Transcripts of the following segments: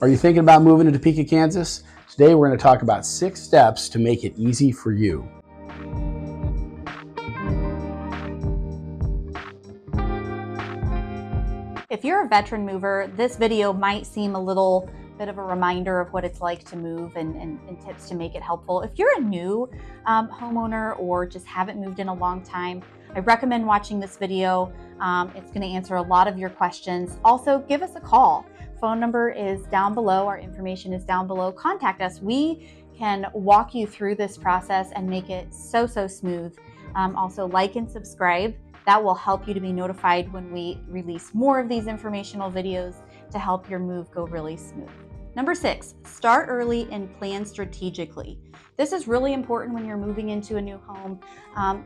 Are you thinking about moving to Topeka, Kansas? Today we're going to talk about 6 steps to make it easy for you. If you're a veteran mover, this video might seem a little bit of a reminder of what it's like to move and tips to make it helpful. If you're a new homeowner or just haven't moved in a long time, I recommend watching this video. It's going to answer a lot of your questions. Also, give us a call. Phone number is down below. Our information is down below. Contact us. We can walk you through this process and make it so smooth. Also, like and subscribe. That will help you to be notified when we release more of these informational videos to help your move go really smooth. Number 6, start early and plan strategically. This is really important when you're moving into a new home.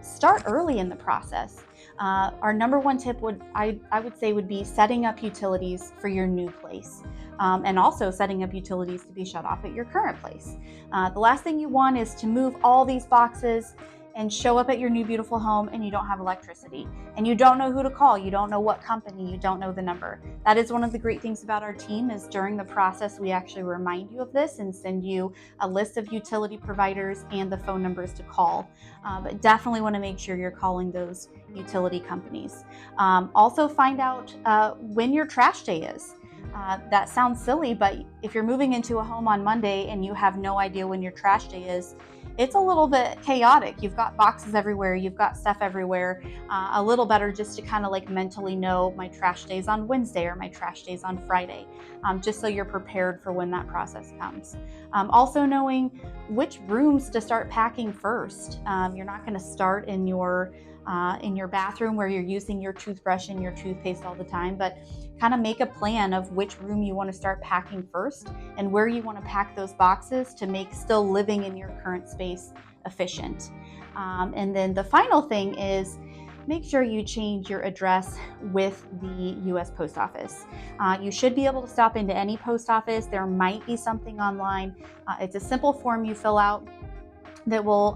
Start early in the process. Our number 1 tip I would say would be setting up utilities for your new place. And also setting up utilities to be shut off at your current place. The last thing you want is to move all these boxes and show up at your new beautiful home and you don't have electricity and you don't know who to call, you don't know what company, you don't know the number. That is one of the great things about our team is during the process we actually remind you of this and send you a list of utility providers and the phone numbers to call. But definitely want to make sure you're calling those utility companies. Also find out when your trash day is. That sounds silly, but if you're moving into a home on Monday and you have no idea when your trash day is, it's a little bit chaotic. You've got boxes everywhere, you've got stuff everywhere. A little better just to kind of like mentally know my trash day's on Wednesday or my trash day's on Friday, just so you're prepared for when that process comes. Also knowing which rooms to start packing first. You're not going to start in your bathroom where you're using your toothbrush and your toothpaste all the time, but kind of make a plan of which room you want to start packing first and where you want to pack those boxes to make still living in your current space efficient. And then the final thing is make sure you change your address with the U.S. Post Office. You should be able to stop into any post office. There might be something online. It's a simple form you fill out that will,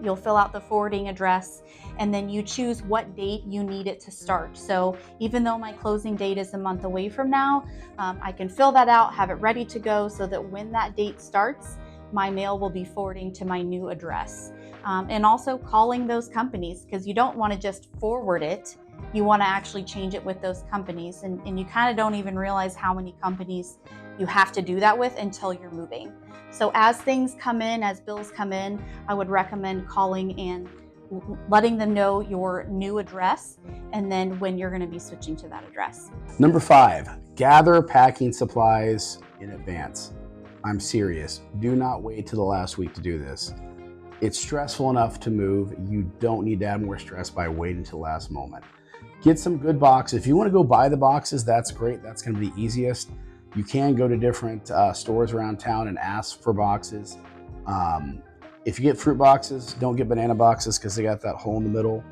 you'll fill out the forwarding address and then you choose what date you need it to start. So even though my closing date is a month away from now, I can fill that out, have it ready to go so that when that date starts, my mail will be forwarding to my new address. And also calling those companies, because you don't want to just forward it, you want to actually change it with those companies. And you kind of don't even realize how many companies you have to do that with until you're moving. So as things come in, as bills come in, I would recommend calling and letting them know your new address and then when you're going to be switching to that address. Number 5, gather packing supplies in advance. I'm serious. Do not wait till the last week to do this. It's stressful enough to move. You don't need to add more stress by waiting till the last moment. Get some good boxes. If you want to go buy the boxes, that's great. That's going to be the easiest. You can go to different stores around town and ask for boxes. If you get fruit boxes, don't get banana boxes because they got that hole in the middle.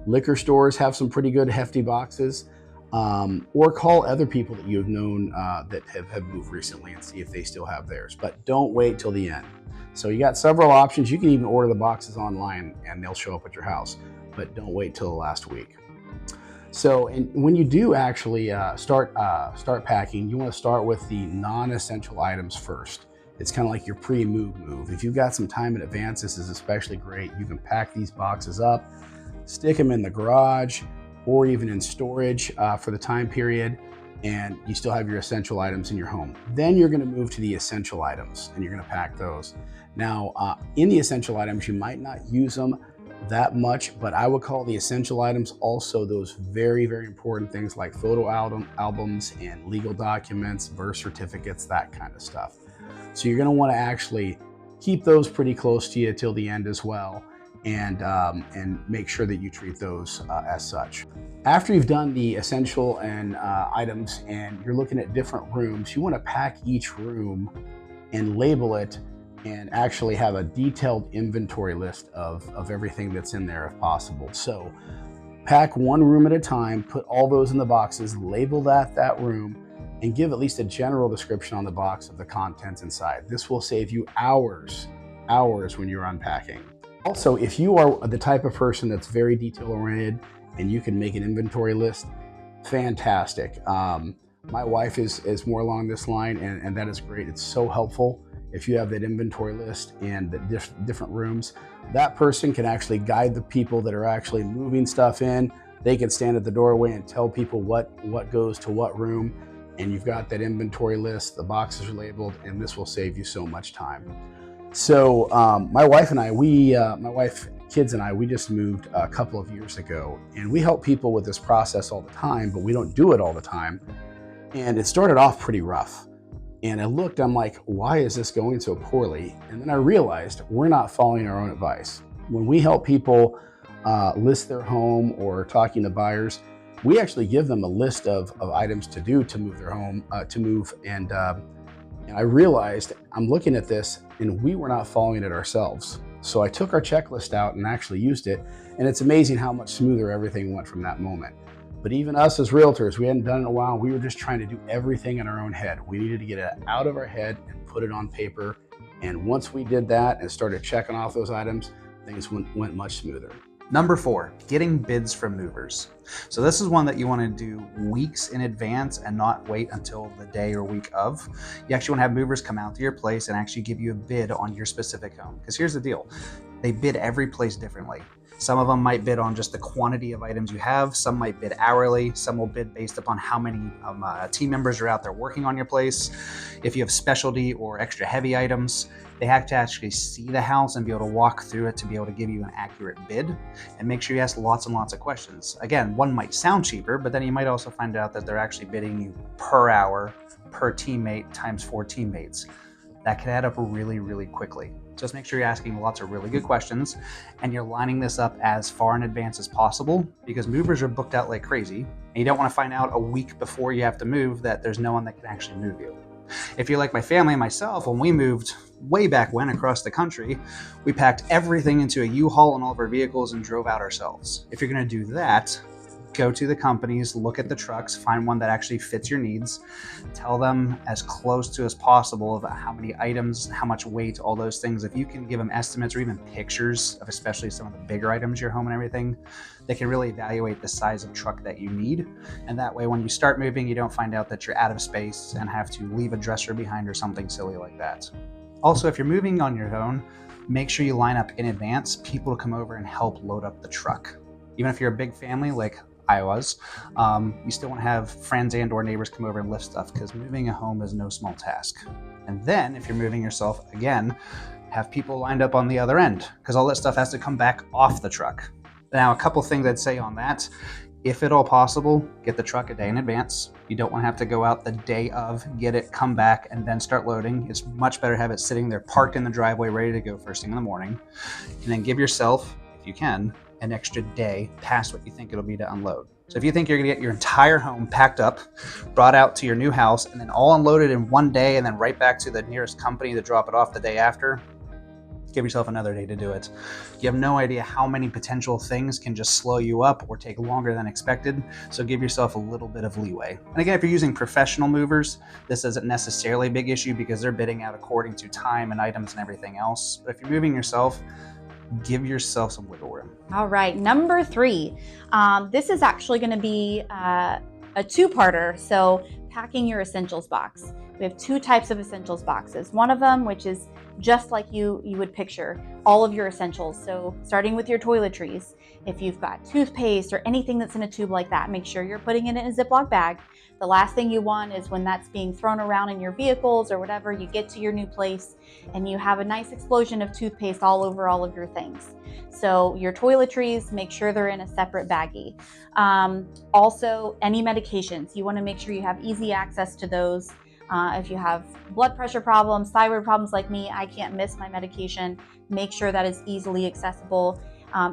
Liquor stores have some pretty good hefty boxes. Or call other people that you've known that have moved recently and see if they still have theirs. But don't wait till the end. So you got several options. You can even order the boxes online and they'll show up at your house. But don't wait till the last week. So, and when you do actually start packing, you want to start with the non-essential items first. It's kind of like your pre-move. If you've got some time in advance, this is especially great. You can pack these boxes up, stick them in the garage, or even in storage for the time period, and you still have your essential items in your home. Then you're going to move to the essential items, and you're going to pack those. Now, in the essential items, you might not use them that much, but I would call the essential items also those very important things like photo albums and legal documents, birth certificates, that kind of stuff. So you're going to want to actually keep those pretty close to you till the end as well, and make sure that you treat those as such. After you've done the essential and items and you're looking at different rooms, you want to pack each room and label it and actually have a detailed inventory list of everything that's in there if possible. So pack one room at a time, put all those in the boxes, label that room, and give at least a general description on the box of the contents inside. This will save you hours when you're unpacking. Also, if you are the type of person that's very detail oriented and you can make an inventory list, fantastic. My wife is more along this line, and that is great. It's so helpful. If you have that inventory list and the different rooms, that person can actually guide the people that are actually moving stuff in. They can stand at the doorway and tell people what goes to what room, and you've got that inventory list, the boxes are labeled, and this will save you so much time. So my wife and I, my wife, kids and I, we just moved a couple of years ago, and we help people with this process all the time, but we don't do it all the time. And it started off pretty rough. And I looked, I'm like, why is this going so poorly? And then I realized we're not following our own advice. When we help people list their home or talking to buyers, we actually give them a list of items to do to move their home, to move. And I realized I'm looking at this and we were not following it ourselves. So I took our checklist out and actually used it. And it's amazing how much smoother everything went from that moment. But even us as realtors, we hadn't done it in a while. We were just trying to do everything in our own head. We needed to get it out of our head and put it on paper. And once we did that and started checking off those items, things went much smoother. Number 4, getting bids from movers. So this is one that you want to do weeks in advance and not wait until the day or week of. You actually want to have movers come out to your place and actually give you a bid on your specific home. Because here's the deal, they bid every place differently. Some of them might bid on just the quantity of items you have. Some might bid hourly. Some will bid based upon how many team members are out there working on your place. If you have specialty or extra heavy items, they have to actually see the house and be able to walk through it to be able to give you an accurate bid. And make sure you ask lots and lots of questions. Again, one might sound cheaper, but then you might also find out that they're actually bidding you per hour, per teammate, times 4 teammates. That can add up really, really quickly. Just make sure you're asking lots of really good questions and you're lining this up as far in advance as possible, because movers are booked out like crazy and you don't want to find out a week before you have to move that there's no one that can actually move you. If you're like my family and myself, when we moved way back when across the country, we packed everything into a U-Haul and all of our vehicles and drove out ourselves. If you're going to do that, go to the companies, look at the trucks, find one that actually fits your needs, tell them as close to as possible of how many items, how much weight, all those things. If you can give them estimates or even pictures of especially some of the bigger items, your home and everything, they can really evaluate the size of truck that you need. And that way, when you start moving, you don't find out that you're out of space and have to leave a dresser behind or something silly like that. Also, if you're moving on your own, make sure you line up in advance people to come over and help load up the truck. Even if you're a big family like I was, you still want to have friends and or neighbors come over and lift stuff, because moving a home is no small task. And then if you're moving yourself, again, have people lined up on the other end, because all that stuff has to come back off the truck. Now, a couple things I'd say on that: if at all possible, get the truck a day in advance. You don't want to have to go out the day of, get it, come back, and then start loading. It's much better to have it sitting there parked in the driveway ready to go first thing in the morning. And then give yourself, if you can, an extra day past what you think it'll be to unload. So if you think you're gonna get your entire home packed up, brought out to your new house, and then all unloaded in one day and then right back to the nearest company to drop it off the day after, give yourself another day to do it. You have no idea how many potential things can just slow you up or take longer than expected, so give yourself a little bit of leeway. And again, if you're using professional movers, this isn't necessarily a big issue because they're bidding out according to time and items and everything else. But if you're moving yourself, give yourself some wiggle room. All right, number 3. This is actually going to be a 2-parter. So packing your essentials box. We have 2 types of essentials boxes. One of them, which is just like you would picture, all of your essentials. So starting with your toiletries, if you've got toothpaste or anything that's in a tube like that, make sure you're putting it in a Ziploc bag. The last thing you want is when that's being thrown around in your vehicles or whatever, you get to your new place and you have a nice explosion of toothpaste all over all of your things. So your toiletries, make sure they're in a separate baggie. Also, any medications, you want to make sure you have easy access to those. If you have blood pressure problems, thyroid problems like me, I can't miss my medication. Make sure that is easily accessible.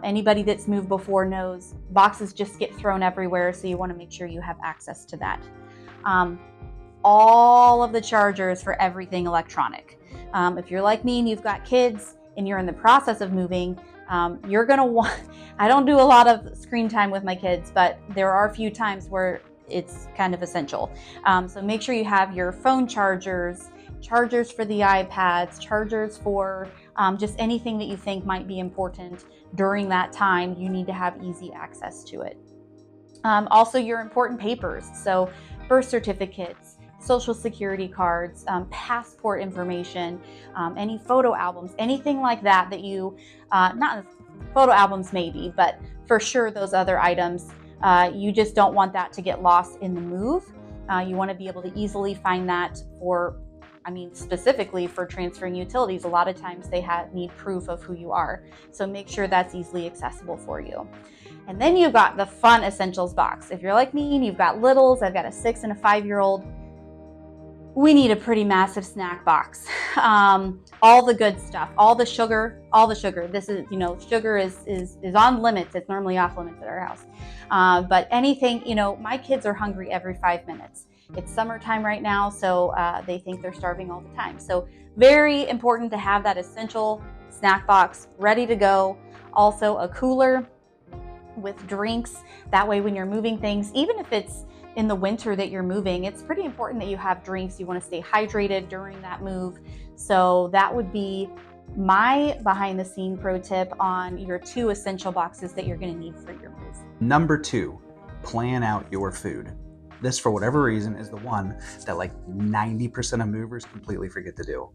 Anybody that's moved before knows boxes just get thrown everywhere, so you want to make sure you have access to that. All of the chargers for everything electronic. If you're like me and you've got kids and you're in the process of moving, you're going to want, I don't do a lot of screen time with my kids, but there are a few times where it's kind of essential. So make sure you have your phone chargers, chargers for the iPads, chargers for just anything that you think might be important during that time. You need to have easy access to it. Also, your important papers. So birth certificates, social security cards, passport information, any photo albums, anything like that that you, not photo albums maybe, but for sure those other items, you just don't want that to get lost in the move. You want to be able to easily find that for, specifically for transferring utilities. A lot of times they need proof of who you are. So make sure that's easily accessible for you. And then you've got the fun essentials box. If you're like me and you've got littles, I've got a 6 and a 5-year-old, we need a pretty massive snack box. All the good stuff, all the sugar. This is, sugar is on limits. It's normally off limits at our house. But anything, my kids are hungry every 5 minutes. It's summertime right now, so they think they're starving all the time. So very important to have that essential snack box ready to go. Also a cooler with drinks. That way when you're moving things, even if it's in the winter that you're moving, it's pretty important that you have drinks. You want to stay hydrated during that move. So that would be my behind the scene pro tip on your 2 essential boxes that you're going to need for your move. Number 2, plan out your food. This, for whatever reason, is the one that like 90% of movers completely forget to do.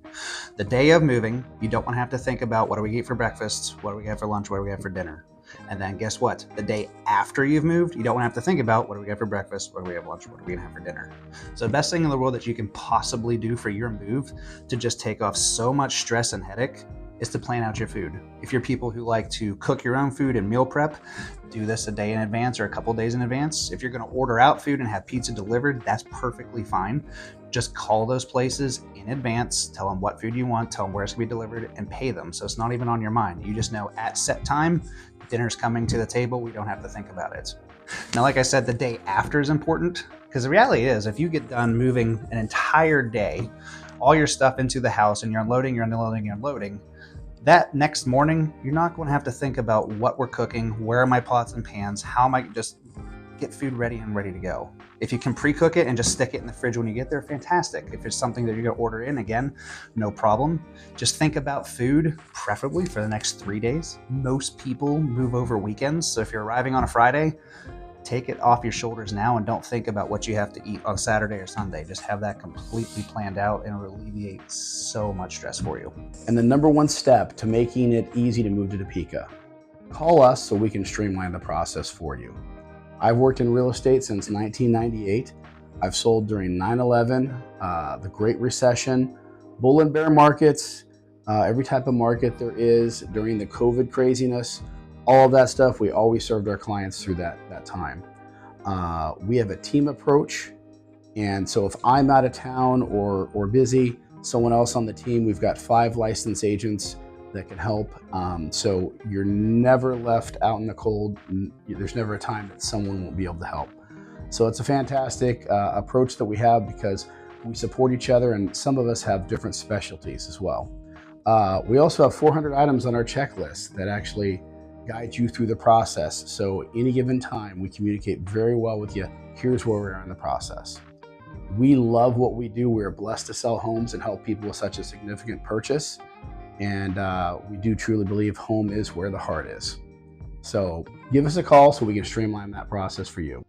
The day of moving, you don't want to have to think about what do we eat for breakfast, what do we have for lunch, what do we have for dinner. And then guess what? The day after you've moved, you don't want to have to think about what do we have for breakfast, what do we have for lunch, what are we going to have for dinner. So the best thing in the world that you can possibly do for your move to just take off so much stress and headache is to plan out your food. If you're people who like to cook your own food and meal prep, do this a day in advance or a couple days in advance. If you're going to order out food and have pizza delivered, that's perfectly fine. Just call those places in advance, tell them what food you want, tell them where it's going to be delivered, and pay them. So it's not even on your mind. You just know at set time, dinner's coming to the table. We don't have to think about it. Now, like I said, the day after is important because the reality is if you get done moving an entire day, all your stuff into the house and you're unloading, that next morning, you're not going to have to think about what we're cooking, where are my pots and pans, how am I just get food ready and ready to go. If you can pre-cook it and just stick it in the fridge when you get there, fantastic. If it's something that you're going to order in, again, no problem. Just think about food, preferably for the next 3 days. Most people move over weekends, so if you're arriving on a Friday, take it off your shoulders now and don't think about what you have to eat on Saturday or Sunday. Just have that completely planned out and it'll alleviate so much stress for you. And the number 1 step to making it easy to move to Topeka, call us so we can streamline the process for you. I've worked in real estate since 1998. I've sold during 9/11, the Great Recession, bull and bear markets, every type of market there is during the COVID craziness. All of that stuff, we always served our clients through that time. We have a team approach. And so if I'm out of town or busy, someone else on the team, we've got 5 licensed agents that can help. So you're never left out in the cold. There's never a time that someone won't be able to help. So it's a fantastic approach that we have because we support each other and some of us have different specialties as well. We also have 400 items on our checklist that actually guide you through the process. So any given time, we communicate very well with you. Here's where we are in the process. We love what we do. We're blessed to sell homes and help people with such a significant purchase. And we do truly believe home is where the heart is. So give us a call so we can streamline that process for you.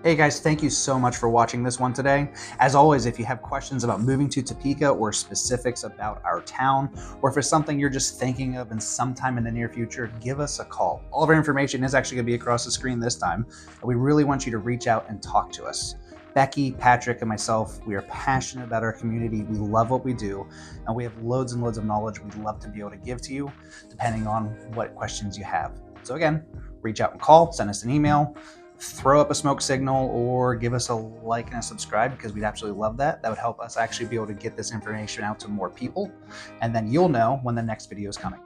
Hey guys, thank you so much for watching this one today. As always, if you have questions about moving to Topeka or specifics about our town, or if it's something you're just thinking of in sometime in the near future, give us a call. All of our information is actually going to be across the screen this time, and we really want you to reach out and talk to us. Becky, Patrick, and myself, we are passionate about our community. We love what we do, and we have loads and loads of knowledge we'd love to be able to give to you, depending on what questions you have. So again, reach out and call, send us an email, throw up a smoke signal, or give us a like and a subscribe because we'd absolutely love that. That would help us actually be able to get this information out to more people, and then you'll know when the next video is coming.